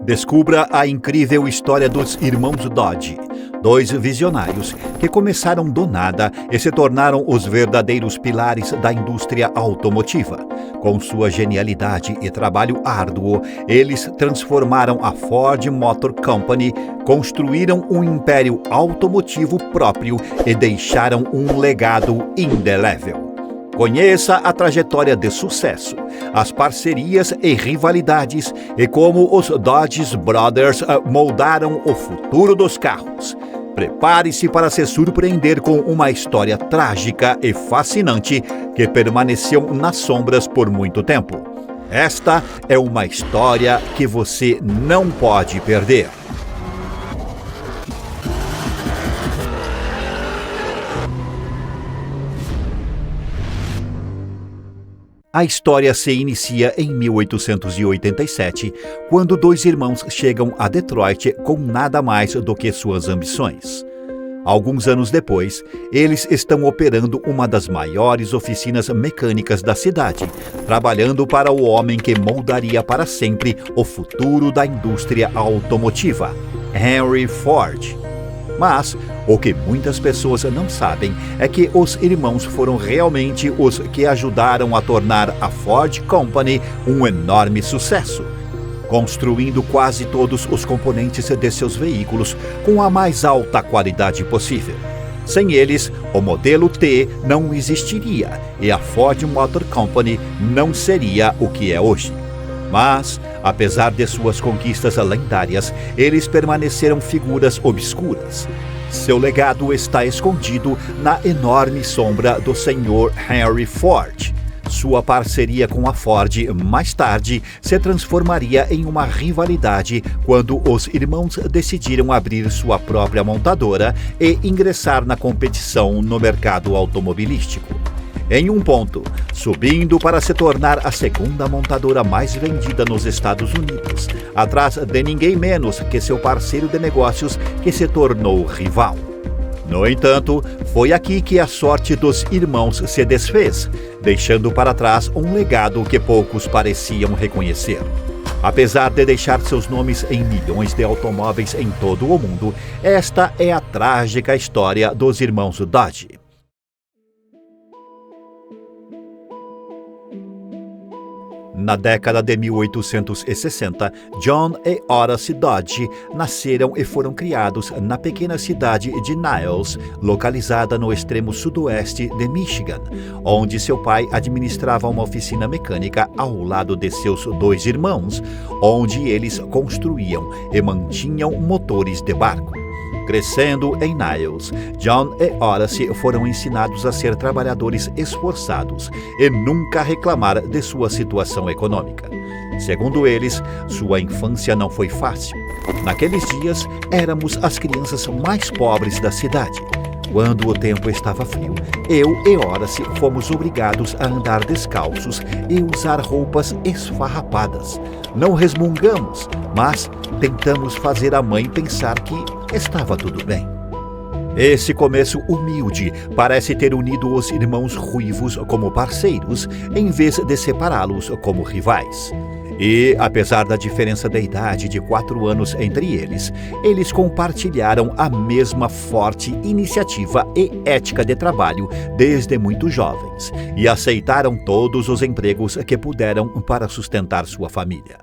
Descubra a incrível história dos irmãos Dodge, dois visionários que começaram do nada e se tornaram os verdadeiros pilares da indústria automotiva. Com sua genialidade e trabalho árduo, eles transformaram a Ford Motor Company, construíram um império automotivo próprio e deixaram um legado indelével. Conheça a trajetória de sucesso, as parcerias e rivalidades e como os Dodge Brothers moldaram o futuro dos carros. Prepare-se para se surpreender com uma história trágica e fascinante que permaneceu nas sombras por muito tempo. Esta é uma história que você não pode perder. A história se inicia em 1887, quando dois irmãos chegam a Detroit com nada mais do que suas ambições. Alguns anos depois, eles estão operando uma das maiores oficinas mecânicas da cidade, trabalhando para o homem que moldaria para sempre o futuro da indústria automotiva, Henry Ford. Mas o que muitas pessoas não sabem é que os irmãos foram realmente os que ajudaram a tornar a Ford Company um enorme sucesso, construindo quase todos os componentes de seus veículos com a mais alta qualidade possível. Sem eles, o modelo T não existiria e a Ford Motor Company não seria o que é hoje. Mas, apesar de suas conquistas lendárias, eles permaneceram figuras obscuras. Seu legado está escondido na enorme sombra do Sr. Henry Ford. Sua parceria com a Ford, mais tarde, se transformaria em uma rivalidade quando os irmãos decidiram abrir sua própria montadora e ingressar na competição no mercado automobilístico. Em um ponto, subindo para se tornar a segunda montadora mais vendida nos Estados Unidos, atrás de ninguém menos que seu parceiro de negócios, que se tornou rival. No entanto, foi aqui que a sorte dos irmãos se desfez, deixando para trás um legado que poucos pareciam reconhecer. Apesar de deixar seus nomes em milhões de automóveis em todo o mundo, esta é a trágica história dos irmãos Dodge. Na década de 1860, John e Horace Dodge nasceram e foram criados na pequena cidade de Niles, localizada no extremo sudoeste de Michigan, onde seu pai administrava uma oficina mecânica ao lado de seus dois irmãos, onde eles construíam e mantinham motores de barco. Crescendo em Niles, John e Horace foram ensinados a ser trabalhadores esforçados e nunca reclamar de sua situação econômica. Segundo eles, sua infância não foi fácil. Naqueles dias, éramos as crianças mais pobres da cidade. Quando o tempo estava frio, eu e Horace fomos obrigados a andar descalços e usar roupas esfarrapadas. Não resmungamos, mas tentamos fazer a mãe pensar que estava tudo bem. Esse começo humilde parece ter unido os irmãos ruivos como parceiros, em vez de separá-los como rivais. E, apesar da diferença de idade de 4 anos entre eles, eles compartilharam a mesma forte iniciativa e ética de trabalho desde muito jovens e aceitaram todos os empregos que puderam para sustentar sua família.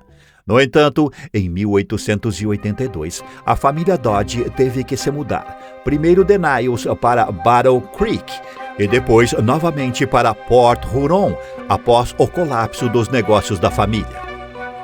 No entanto, em 1882, a família Dodge teve que se mudar, primeiro de Niles para Battle Creek e depois novamente para Port Huron, após o colapso dos negócios da família.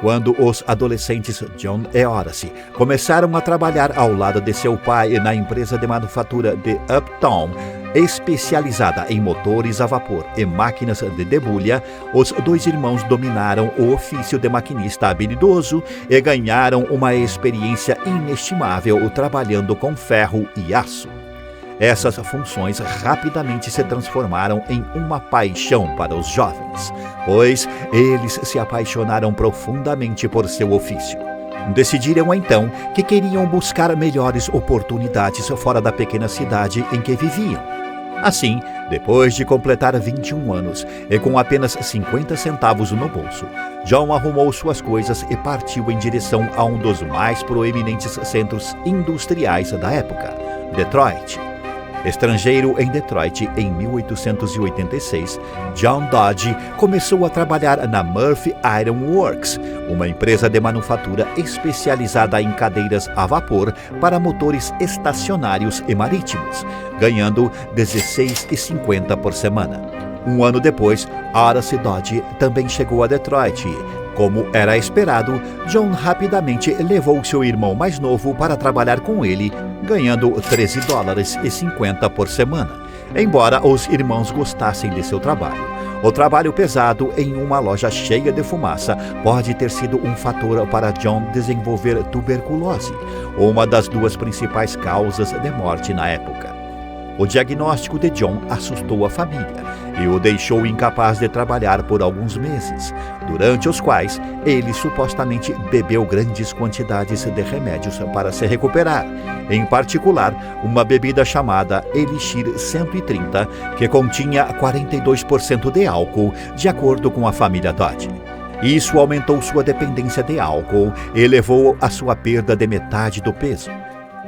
Quando os adolescentes John e Horace começaram a trabalhar ao lado de seu pai na empresa de manufatura de Uptown, especializada em motores a vapor e máquinas de debulha, os dois irmãos dominaram o ofício de maquinista habilidoso e ganharam uma experiência inestimável trabalhando com ferro e aço. Essas funções rapidamente se transformaram em uma paixão para os jovens, pois eles se apaixonaram profundamente por seu ofício. Decidiram então que queriam buscar melhores oportunidades fora da pequena cidade em que viviam. Assim, depois de completar 21 anos e com apenas 50 centavos no bolso, John arrumou suas coisas e partiu em direção a um dos mais proeminentes centros industriais da época, Detroit. Estrangeiro em Detroit em 1886, John Dodge começou a trabalhar na Murphy Iron Works, uma empresa de manufatura especializada em cadeiras a vapor para motores estacionários e marítimos, ganhando R$ 16,50 por semana. Um ano depois, Horace Dodge também chegou a Detroit. Como era esperado, John rapidamente levou seu irmão mais novo para trabalhar com ele, ganhando $13,50 por semana, embora os irmãos gostassem de seu trabalho. O trabalho pesado em uma loja cheia de fumaça pode ter sido um fator para John desenvolver tuberculose, uma das duas principais causas de morte na época. O diagnóstico de John assustou a família e o deixou incapaz de trabalhar por alguns meses, durante os quais ele supostamente bebeu grandes quantidades de remédios para se recuperar, em particular uma bebida chamada Elixir 130, que continha 42% de álcool, de acordo com a família Dodge. Isso aumentou sua dependência de álcool e levou à sua perda de metade do peso.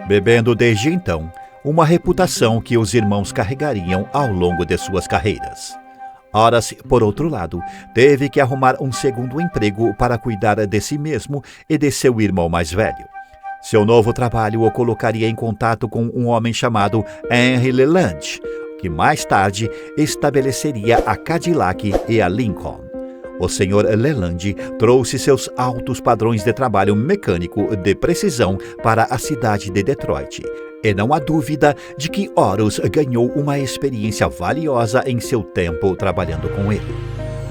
Bebendo desde então, uma reputação que os irmãos carregariam ao longo de suas carreiras. Horace, por outro lado, teve que arrumar um segundo emprego para cuidar de si mesmo e de seu irmão mais velho. Seu novo trabalho o colocaria em contato com um homem chamado Henry Leland, que mais tarde estabeleceria a Cadillac e a Lincoln. O Sr. Leland trouxe seus altos padrões de trabalho mecânico de precisão para a cidade de Detroit. E não há dúvida de que Horus ganhou uma experiência valiosa em seu tempo trabalhando com ele.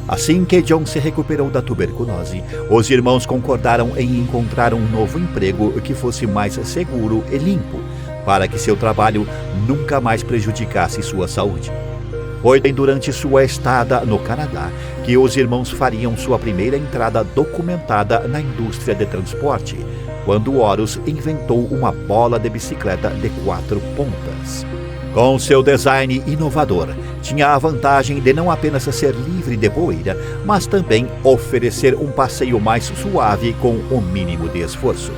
Assim que John se recuperou da tuberculose, os irmãos concordaram em encontrar um novo emprego que fosse mais seguro e limpo, para que seu trabalho nunca mais prejudicasse sua saúde. Foi durante sua estada no Canadá que os irmãos fariam sua primeira entrada documentada na indústria de transporte, quando Horus inventou uma bola de bicicleta de 4 pontas. Com seu design inovador, tinha a vantagem de não apenas ser livre de poeira, mas também oferecer um passeio mais suave com o mínimo de esforço.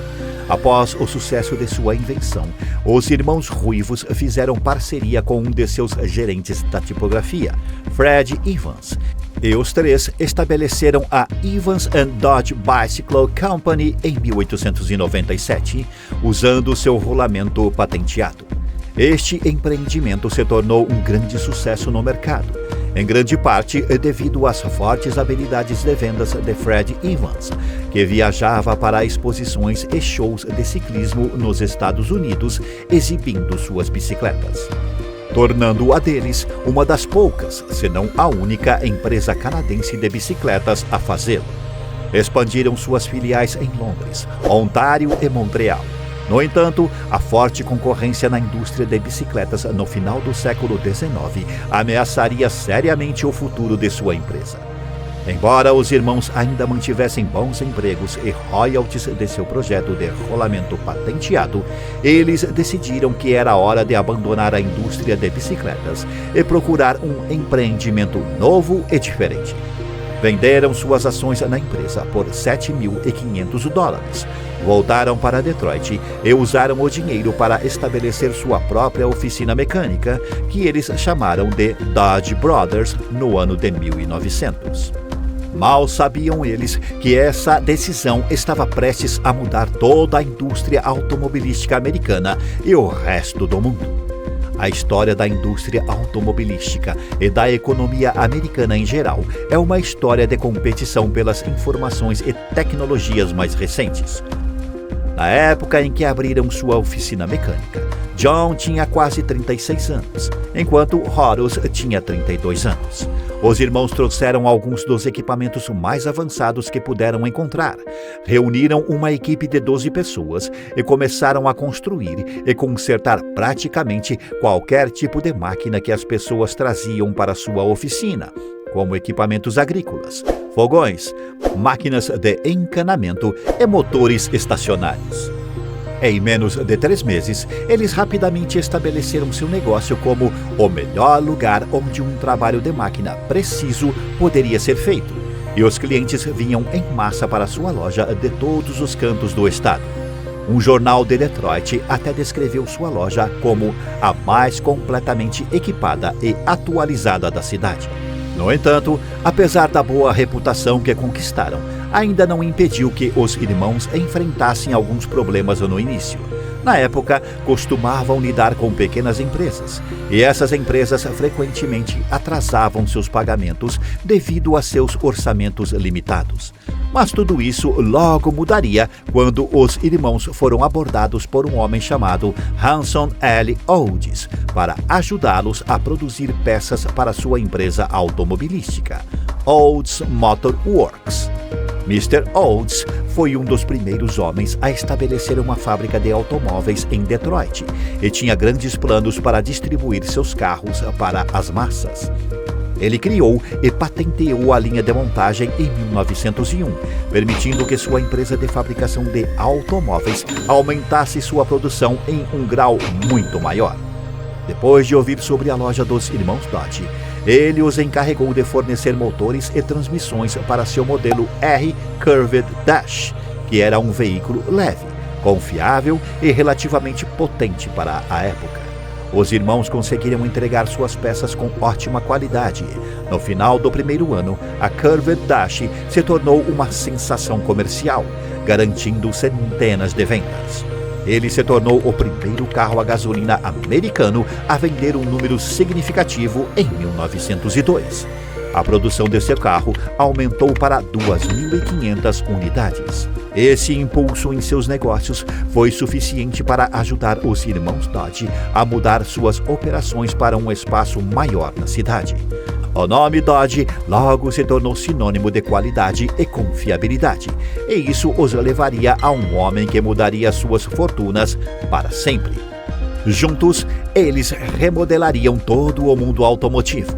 Após o sucesso de sua invenção, os irmãos ruivos fizeram parceria com um de seus gerentes da tipografia, Fred Evans, e os três estabeleceram a Evans & Dodge Bicycle Company em 1897, usando seu rolamento patenteado. Este empreendimento se tornou um grande sucesso no mercado, em grande parte devido às fortes habilidades de vendas de Fred Evans, que viajava para exposições e shows de ciclismo nos Estados Unidos, exibindo suas bicicletas, tornando a deles uma das poucas, se não a única, empresa canadense de bicicletas a fazê-lo. Expandiram suas filiais em Londres, Ontário e Montreal. No entanto, a forte concorrência na indústria de bicicletas no final do século XIX ameaçaria seriamente o futuro de sua empresa. Embora os irmãos ainda mantivessem bons empregos e royalties de seu projeto de rolamento patenteado, eles decidiram que era hora de abandonar a indústria de bicicletas e procurar um empreendimento novo e diferente. Venderam suas ações na empresa por $7.500, voltaram para Detroit e usaram o dinheiro para estabelecer sua própria oficina mecânica, que eles chamaram de Dodge Brothers, no ano de 1900. Mal sabiam eles que essa decisão estava prestes a mudar toda a indústria automobilística americana e o resto do mundo. A história da indústria automobilística e da economia americana em geral é uma história de competição pelas informações e tecnologias mais recentes. Na época em que abriram sua oficina mecânica, John tinha quase 36 anos, enquanto Horus tinha 32 anos. Os irmãos trouxeram alguns dos equipamentos mais avançados que puderam encontrar, reuniram uma equipe de 12 pessoas e começaram a construir e consertar praticamente qualquer tipo de máquina que as pessoas traziam para sua oficina, como equipamentos agrícolas, fogões, máquinas de encanamento e motores estacionários. Em menos de 3 meses, eles rapidamente estabeleceram seu negócio como o melhor lugar onde um trabalho de máquina preciso poderia ser feito, e os clientes vinham em massa para sua loja de todos os cantos do estado. Um jornal de Detroit até descreveu sua loja como a mais completamente equipada e atualizada da cidade. No entanto, apesar da boa reputação que conquistaram, ainda não impediu que os irmãos enfrentassem alguns problemas no início. Na época, costumavam lidar com pequenas empresas, e essas empresas frequentemente atrasavam seus pagamentos devido a seus orçamentos limitados. Mas tudo isso logo mudaria quando os irmãos foram abordados por um homem chamado Hanson L. Olds para ajudá-los a produzir peças para sua empresa automobilística, Olds Motor Works. Mr. Olds foi um dos primeiros homens a estabelecer uma fábrica de automóveis em Detroit e tinha grandes planos para distribuir seus carros para as massas. Ele criou e patenteou a linha de montagem em 1901, permitindo que sua empresa de fabricação de automóveis aumentasse sua produção em um grau muito maior. Depois de ouvir sobre a loja dos irmãos Dodge, ele os encarregou de fornecer motores e transmissões para seu modelo R Curved Dash, que era um veículo leve, confiável e relativamente potente para a época. Os irmãos conseguiram entregar suas peças com ótima qualidade. No final do primeiro ano, a Curved Dash se tornou uma sensação comercial, garantindo centenas de vendas. Ele se tornou o primeiro carro a gasolina americano a vender um número significativo em 1902. A produção desse carro aumentou para 2.500 unidades. Esse impulso em seus negócios foi suficiente para ajudar os irmãos Dodge a mudar suas operações para um espaço maior na cidade. O nome Dodge logo se tornou sinônimo de qualidade e confiabilidade, e isso os levaria a um homem que mudaria suas fortunas para sempre. Juntos, eles remodelariam todo o mundo automotivo.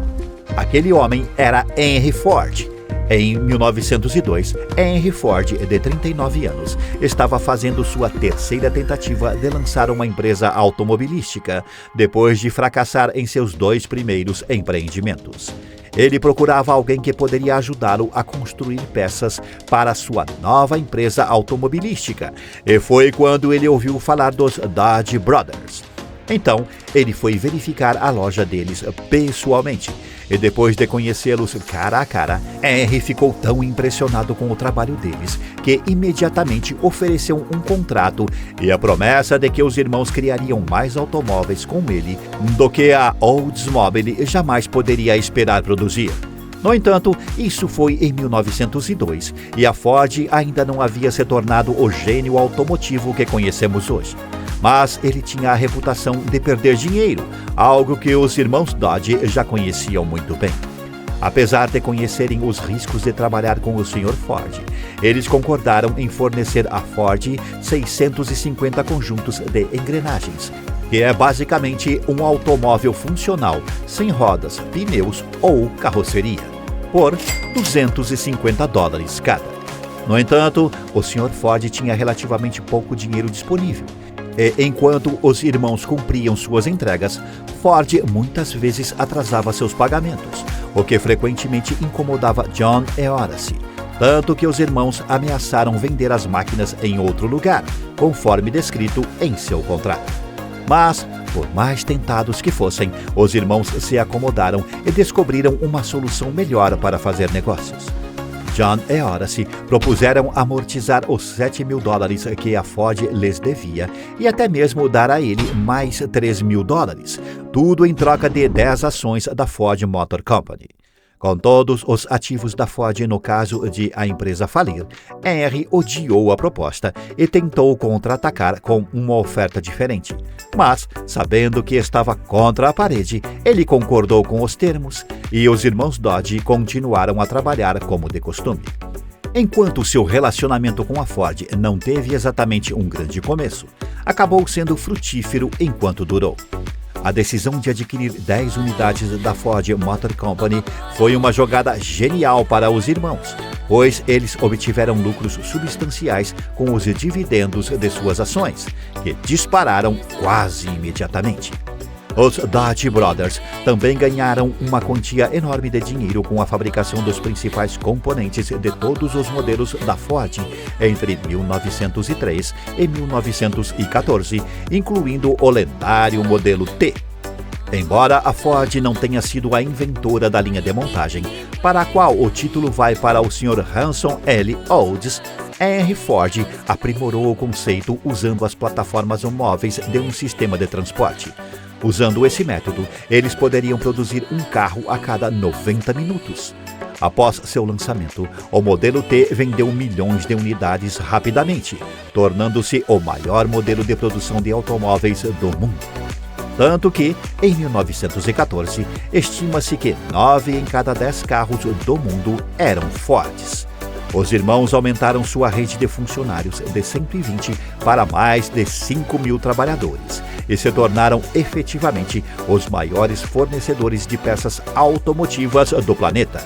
Aquele homem era Henry Ford. Em 1902, Henry Ford, de 39 anos, estava fazendo sua terceira tentativa de lançar uma empresa automobilística, depois de fracassar em seus 2 primeiros empreendimentos. Ele procurava alguém que poderia ajudá-lo a construir peças para sua nova empresa automobilística, e foi quando ele ouviu falar dos Dodge Brothers. Então, ele foi verificar a loja deles pessoalmente, e depois de conhecê-los cara a cara, Henry ficou tão impressionado com o trabalho deles que imediatamente ofereceu um contrato e a promessa de que os irmãos criariam mais automóveis com ele do que a Oldsmobile jamais poderia esperar produzir. No entanto, isso foi em 1902 e a Ford ainda não havia se tornado o gênio automotivo que conhecemos hoje. Mas ele tinha a reputação de perder dinheiro, algo que os irmãos Dodge já conheciam muito bem. Apesar de conhecerem os riscos de trabalhar com o Sr. Ford, eles concordaram em fornecer à Ford 650 conjuntos de engrenagens, que é basicamente um automóvel funcional, sem rodas, pneus ou carroceria, por $250 cada. No entanto, o Sr. Ford tinha relativamente pouco dinheiro disponível. E enquanto os irmãos cumpriam suas entregas, Ford muitas vezes atrasava seus pagamentos, o que frequentemente incomodava John e Horace, tanto que os irmãos ameaçaram vender as máquinas em outro lugar, conforme descrito em seu contrato. Mas, por mais tentados que fossem, os irmãos se acomodaram e descobriram uma solução melhor para fazer negócios. John e Horace propuseram amortizar os $7.000 que a Ford lhes devia e até mesmo dar a ele mais $3.000, tudo em troca de 10 ações da Ford Motor Company. Com todos os ativos da Ford no caso de a empresa falir, Henry odiou a proposta e tentou contra-atacar com uma oferta diferente. Mas, sabendo que estava contra a parede, ele concordou com os termos e os irmãos Dodge continuaram a trabalhar como de costume. Enquanto seu relacionamento com a Ford não teve exatamente um grande começo, acabou sendo frutífero enquanto durou. A decisão de adquirir 10 unidades da Ford Motor Company foi uma jogada genial para os irmãos, pois eles obtiveram lucros substanciais com os dividendos de suas ações, que dispararam quase imediatamente. Os Dodge Brothers também ganharam uma quantia enorme de dinheiro com a fabricação dos principais componentes de todos os modelos da Ford entre 1903 e 1914, incluindo o lendário modelo T. Embora a Ford não tenha sido a inventora da linha de montagem, para a qual o título vai para o Sr. Hanson L. Olds, Henry Ford aprimorou o conceito usando as plataformas móveis de um sistema de transporte. Usando esse método, eles poderiam produzir um carro a cada 90 minutos. Após seu lançamento, o modelo T vendeu milhões de unidades rapidamente, tornando-se o maior modelo de produção de automóveis do mundo. Tanto que, em 1914, estima-se que 9 em cada 10 carros do mundo eram Fords. Os irmãos aumentaram sua rede de funcionários de 120 para mais de 5.000 trabalhadores e se tornaram efetivamente os maiores fornecedores de peças automotivas do planeta.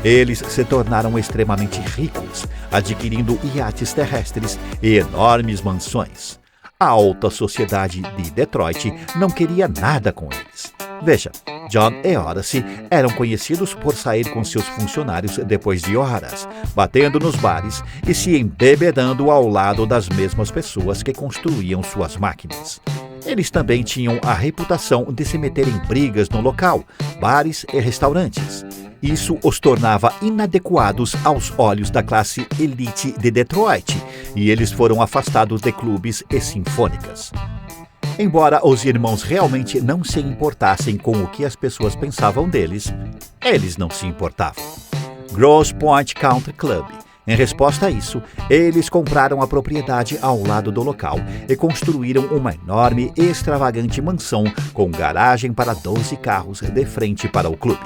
Eles se tornaram extremamente ricos, adquirindo iates terrestres e enormes mansões. A alta sociedade de Detroit não queria nada com eles. Veja, John e Horace eram conhecidos por sair com seus funcionários depois de horas, batendo nos bares e se embebedando ao lado das mesmas pessoas que construíam suas máquinas. Eles também tinham a reputação de se meter em brigas no local, bares e restaurantes. Isso os tornava inadequados aos olhos da classe elite de Detroit, e eles foram afastados de clubes e sinfônicas. Embora os irmãos realmente não se importassem com o que as pessoas pensavam deles, eles não se importavam. Grosse Pointe Country Club. Em resposta a isso, eles compraram a propriedade ao lado do local e construíram uma enorme e extravagante mansão com garagem para 12 carros de frente para o clube.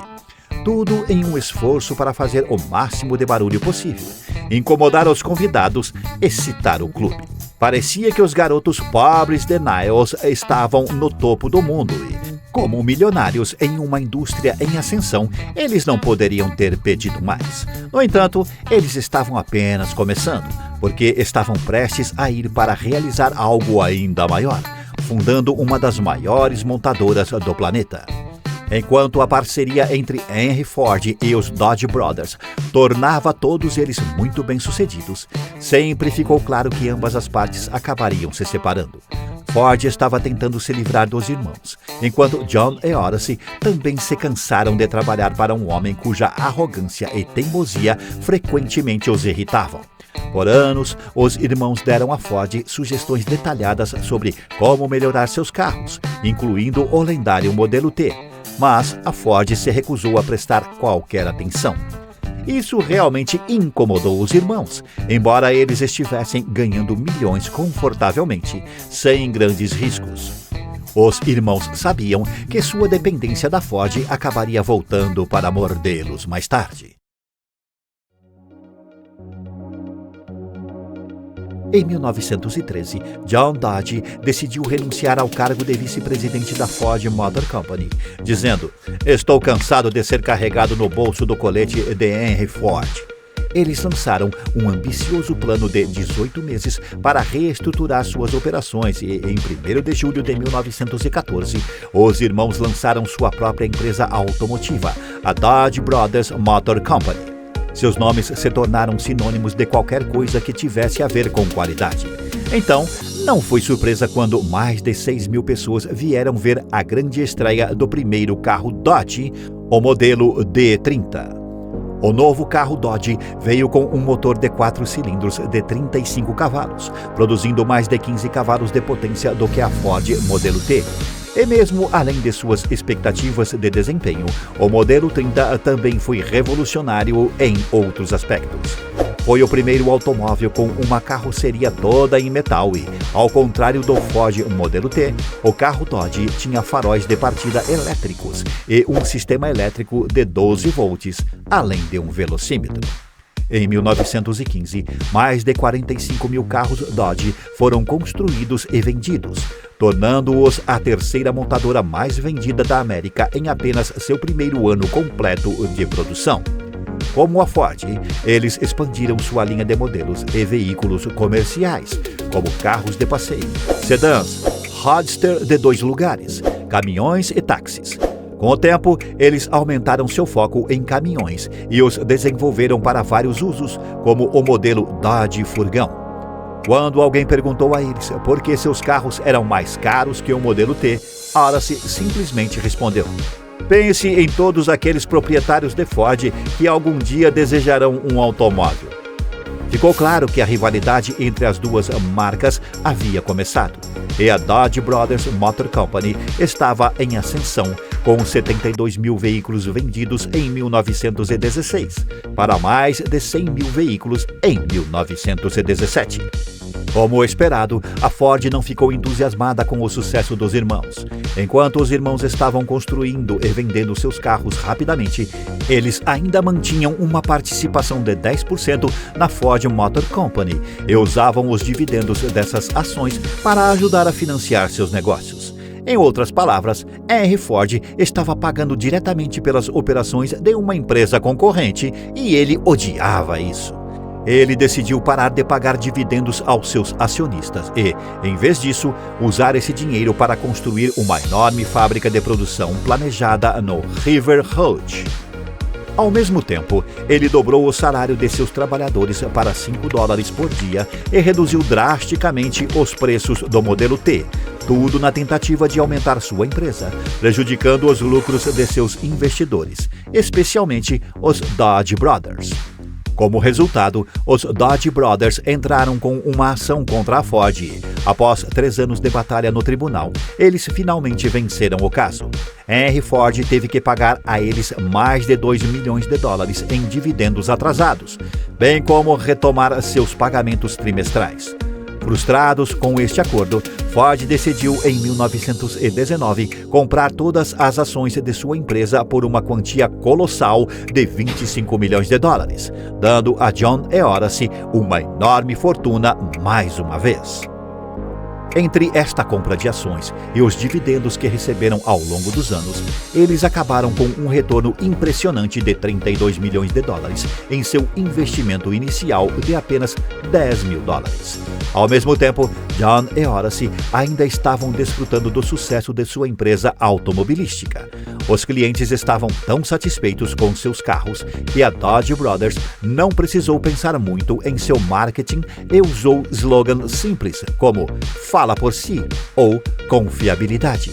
Tudo em um esforço para fazer o máximo de barulho possível, incomodar os convidados, excitar o clube. Parecia que os garotos pobres de Niles estavam no topo do mundo e, como milionários em uma indústria em ascensão, eles não poderiam ter pedido mais. No entanto, eles estavam apenas começando, porque estavam prestes a ir para realizar algo ainda maior, fundando uma das maiores montadoras do planeta. Enquanto a parceria entre Henry Ford e os Dodge Brothers tornava todos eles muito bem-sucedidos, sempre ficou claro que ambas as partes acabariam se separando. Ford estava tentando se livrar dos irmãos, enquanto John e Horace também se cansaram de trabalhar para um homem cuja arrogância e teimosia frequentemente os irritavam. Por anos, os irmãos deram a Ford sugestões detalhadas sobre como melhorar seus carros, incluindo o lendário modelo T, mas a Ford se recusou a prestar qualquer atenção. Isso realmente incomodou os irmãos, embora eles estivessem ganhando milhões confortavelmente, sem grandes riscos. Os irmãos sabiam que sua dependência da Ford acabaria voltando para mordê-los mais tarde. Em 1913, John Dodge decidiu renunciar ao cargo de vice-presidente da Ford Motor Company, dizendo: "Estou cansado de ser carregado no bolso do colete de Henry Ford." Eles lançaram um ambicioso plano de 18 meses para reestruturar suas operações e, em 1º de julho de 1914, os irmãos lançaram sua própria empresa automotiva, a Dodge Brothers Motor Company. Seus nomes se tornaram sinônimos de qualquer coisa que tivesse a ver com qualidade. Então, não foi surpresa quando mais de 6.000 pessoas vieram ver a grande estreia do primeiro carro Dodge, o modelo D30. O novo carro Dodge veio com um motor de 4 cilindros de 35 cavalos, produzindo mais de 15 cavalos de potência do que a Ford modelo T. E mesmo além de suas expectativas de desempenho, o modelo 30 também foi revolucionário em outros aspectos. Foi o primeiro automóvel com uma carroceria toda em metal e, ao contrário do Ford modelo T, o carro Dodge tinha faróis de partida elétricos e um sistema elétrico de 12 volts, além de um velocímetro. Em 1915, mais de 45 mil carros Dodge foram construídos e vendidos, tornando-os a terceira montadora mais vendida da América em apenas seu primeiro ano completo de produção. Como a Ford, eles expandiram sua linha de modelos e veículos comerciais, como carros de passeio, sedãs, roadster de 2 lugares, caminhões e táxis. Com o tempo, eles aumentaram seu foco em caminhões e os desenvolveram para vários usos, como o modelo Dodge Furgão. Quando alguém perguntou a eles por que seus carros eram mais caros que o modelo T, Horace simplesmente respondeu: pense em todos aqueles proprietários de Ford que algum dia desejarão um automóvel. Ficou claro que a rivalidade entre as duas marcas havia começado, e a Dodge Brothers Motor Company estava em ascensão, com 72 mil veículos vendidos em 1916, para mais de 100 mil veículos em 1917. Como esperado, a Ford não ficou entusiasmada com o sucesso dos irmãos. Enquanto os irmãos estavam construindo e vendendo seus carros rapidamente, eles ainda mantinham uma participação de 10% na Ford Motor Company e usavam os dividendos dessas ações para ajudar a financiar seus negócios. Em outras palavras, Henry Ford estava pagando diretamente pelas operações de uma empresa concorrente e ele odiava isso. Ele decidiu parar de pagar dividendos aos seus acionistas e, em vez disso, usar esse dinheiro para construir uma enorme fábrica de produção planejada no River Rouge. Ao mesmo tempo, ele dobrou o salário de seus trabalhadores para $5 por dia e reduziu drasticamente os preços do modelo T, tudo na tentativa de aumentar sua empresa, prejudicando os lucros de seus investidores, especialmente os Dodge Brothers. Como resultado, os Dodge Brothers entraram com uma ação contra a Ford e, após 3 anos de batalha no tribunal, eles finalmente venceram o caso. Henry Ford teve que pagar a eles mais de $2 milhões em dividendos atrasados, bem como retomar seus pagamentos trimestrais. Frustrados com este acordo, Ford decidiu, em 1919, comprar todas as ações de sua empresa por uma quantia colossal de $25 milhões, dando a John e Horace uma enorme fortuna mais uma vez. Entre esta compra de ações e os dividendos que receberam ao longo dos anos, eles acabaram com um retorno impressionante de $32 milhões em seu investimento inicial de apenas $10 mil. Ao mesmo tempo, John e Horace ainda estavam desfrutando do sucesso de sua empresa automobilística. Os clientes estavam tão satisfeitos com seus carros que a Dodge Brothers não precisou pensar muito em seu marketing e usou slogans simples como "Fala por si" ou "Confiabilidade",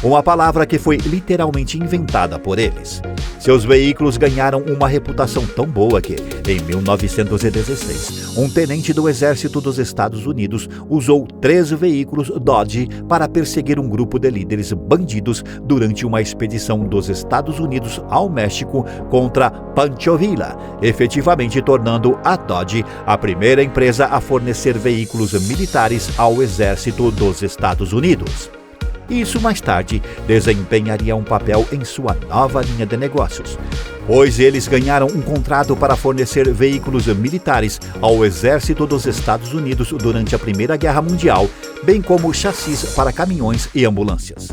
uma palavra que foi literalmente inventada por eles. Seus veículos ganharam uma reputação tão boa que, em 1916, um tenente do Exército dos Estados Unidos usou 3 veículos Dodge para perseguir um grupo de líderes bandidos durante uma expedição dos Estados Unidos ao México contra Pancho Villa, efetivamente tornando a Dodge a primeira empresa a fornecer veículos militares ao Exército dos Estados Unidos. Isso mais tarde desempenharia um papel em sua nova linha de negócios, pois eles ganharam um contrato para fornecer veículos militares ao Exército dos Estados Unidos durante a Primeira Guerra Mundial, bem como chassis para caminhões e ambulâncias.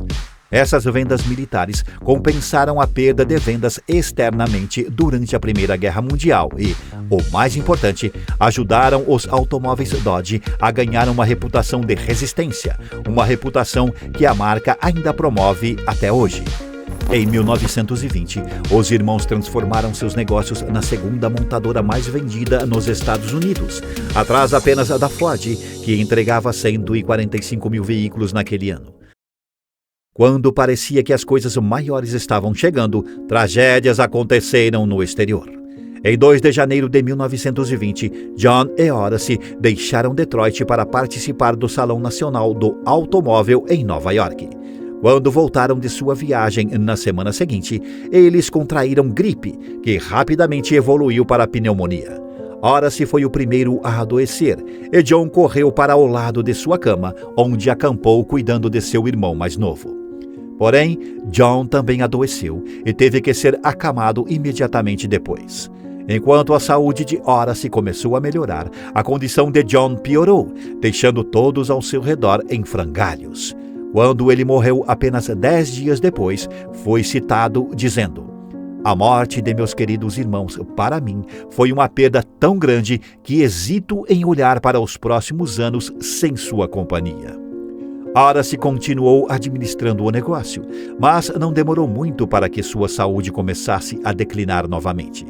Essas vendas militares compensaram a perda de vendas externamente durante a Primeira Guerra Mundial e, o mais importante, ajudaram os automóveis Dodge a ganhar uma reputação de resistência, uma reputação que a marca ainda promove até hoje. Em 1920, os irmãos transformaram seus negócios na segunda montadora mais vendida nos Estados Unidos, atrás apenas da Ford, que entregava 145 mil veículos naquele ano. Quando parecia que as coisas maiores estavam chegando, tragédias aconteceram no exterior. Em 2 de janeiro de 1920, John e Horace deixaram Detroit para participar do Salão Nacional do Automóvel em Nova York. Quando voltaram de sua viagem na semana seguinte, eles contraíram gripe, que rapidamente evoluiu para pneumonia. Horace foi o primeiro a adoecer, e John correu para o lado de sua cama, onde acampou cuidando de seu irmão mais novo. Porém, John também adoeceu e teve que ser acamado imediatamente depois. Enquanto a saúde de Horace começou a melhorar, a condição de John piorou, deixando todos ao seu redor em frangalhos. Quando ele morreu apenas 10 dias depois, foi citado dizendo: "A morte de meus queridos irmãos, para mim, foi uma perda tão grande que hesito em olhar para os próximos anos sem sua companhia." Horace continuou administrando o negócio, mas não demorou muito para que sua saúde começasse a declinar novamente.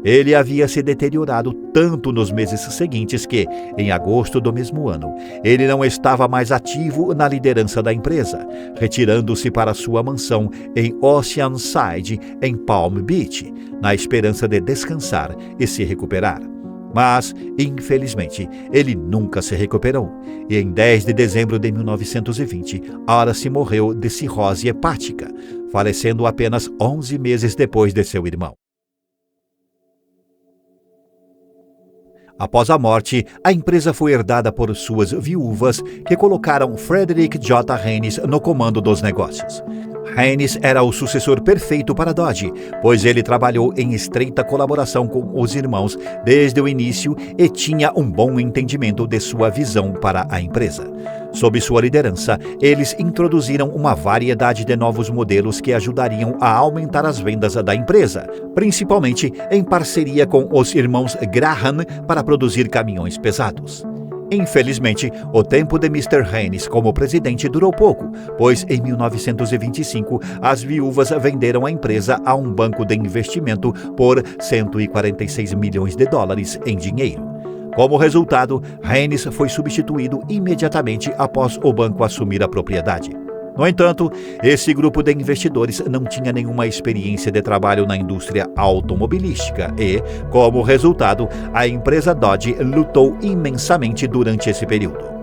Ele havia se deteriorado tanto nos meses seguintes que, em agosto do mesmo ano, ele não estava mais ativo na liderança da empresa, retirando-se para sua mansão em Oceanside, em Palm Beach, na esperança de descansar e se recuperar. Mas, infelizmente, ele nunca se recuperou, e em 10 de dezembro de 1920, Horace morreu de cirrose hepática, falecendo apenas 11 meses depois de seu irmão. Após a morte, a empresa foi herdada por suas viúvas, que colocaram Frederick J. Haynes no comando dos negócios. Haynes era o sucessor perfeito para Dodge, pois ele trabalhou em estreita colaboração com os irmãos desde o início e tinha um bom entendimento de sua visão para a empresa. Sob sua liderança, eles introduziram uma variedade de novos modelos que ajudariam a aumentar as vendas da empresa, principalmente em parceria com os irmãos Graham para produzir caminhões pesados. Infelizmente, o tempo de Mr. Haynes como presidente durou pouco, pois em 1925 as viúvas venderam a empresa a um banco de investimento por $146 milhões em dinheiro. Como resultado, Haynes foi substituído imediatamente após o banco assumir a propriedade. No entanto, esse grupo de investidores não tinha nenhuma experiência de trabalho na indústria automobilística e, como resultado, a empresa Dodge lutou imensamente durante esse período.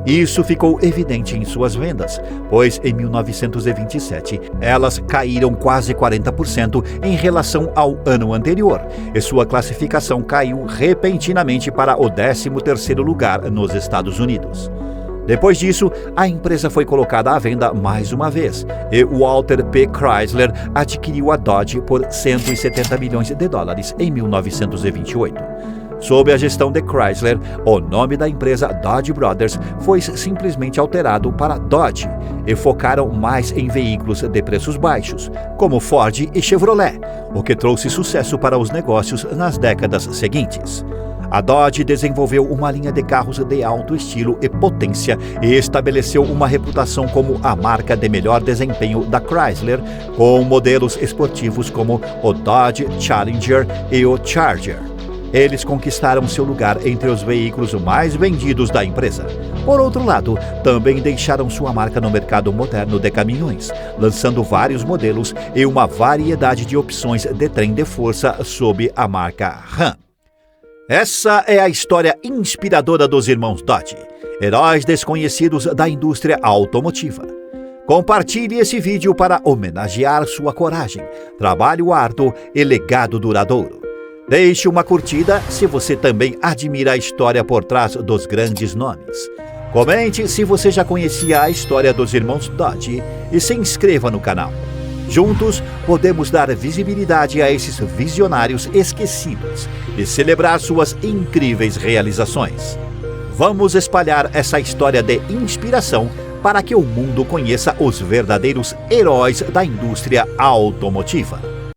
Isso ficou evidente em suas vendas, pois em 1927 elas caíram quase 40% em relação ao ano anterior, e sua classificação caiu repentinamente para o 13º lugar nos Estados Unidos. Depois disso, a empresa foi colocada à venda mais uma vez, e Walter P. Chrysler adquiriu a Dodge por $170 milhões em 1928. Sob a gestão de Chrysler, o nome da empresa Dodge Brothers foi simplesmente alterado para Dodge, e focaram mais em veículos de preços baixos, como Ford e Chevrolet, o que trouxe sucesso para os negócios nas décadas seguintes. A Dodge desenvolveu uma linha de carros de alto estilo e potência e estabeleceu uma reputação como a marca de melhor desempenho da Chrysler, com modelos esportivos como o Dodge Challenger e o Charger. Eles conquistaram seu lugar entre os veículos mais vendidos da empresa. Por outro lado, também deixaram sua marca no mercado moderno de caminhões, lançando vários modelos e uma variedade de opções de trem de força sob a marca Ram. Essa é a história inspiradora dos irmãos Dodge, heróis desconhecidos da indústria automotiva. Compartilhe esse vídeo para homenagear sua coragem, trabalho árduo e legado duradouro. Deixe uma curtida se você também admira a história por trás dos grandes nomes. Comente se você já conhecia a história dos irmãos Dodge e se inscreva no canal. Juntos, podemos dar visibilidade a esses visionários esquecidos e celebrar suas incríveis realizações. Vamos espalhar essa história de inspiração para que o mundo conheça os verdadeiros heróis da indústria automotiva.